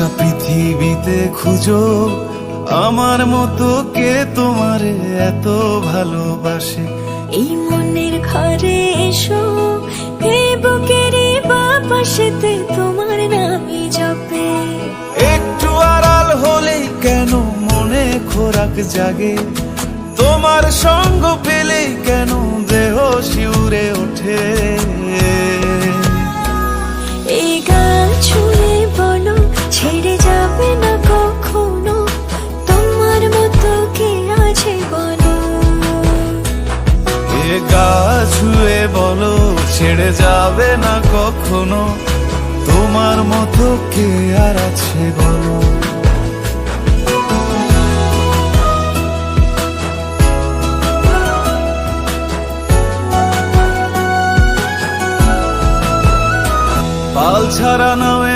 গোটা পৃথিবীতে খুঁজো আমার মতো কে তোমারে এত ভালোবাসে। এই মনের ঘরে এসো, এই বুকের বাপাশেতে তোমার নামই জপে। একটু আড়াল হলেই কেন মনে খোরাক জাগে, তোমার সঙ্গ পেলেই কেন দেহ শিউরে ওঠে। এই গান ছুঁয়ে বলো ছেড়ে যাবে না কখনো, তোমার মতো কে আছে বলো। এ গা ছুঁয়ে বলো ছেড়ে যাবে না কখনো, তোমার মতো কে আর আছে বলো।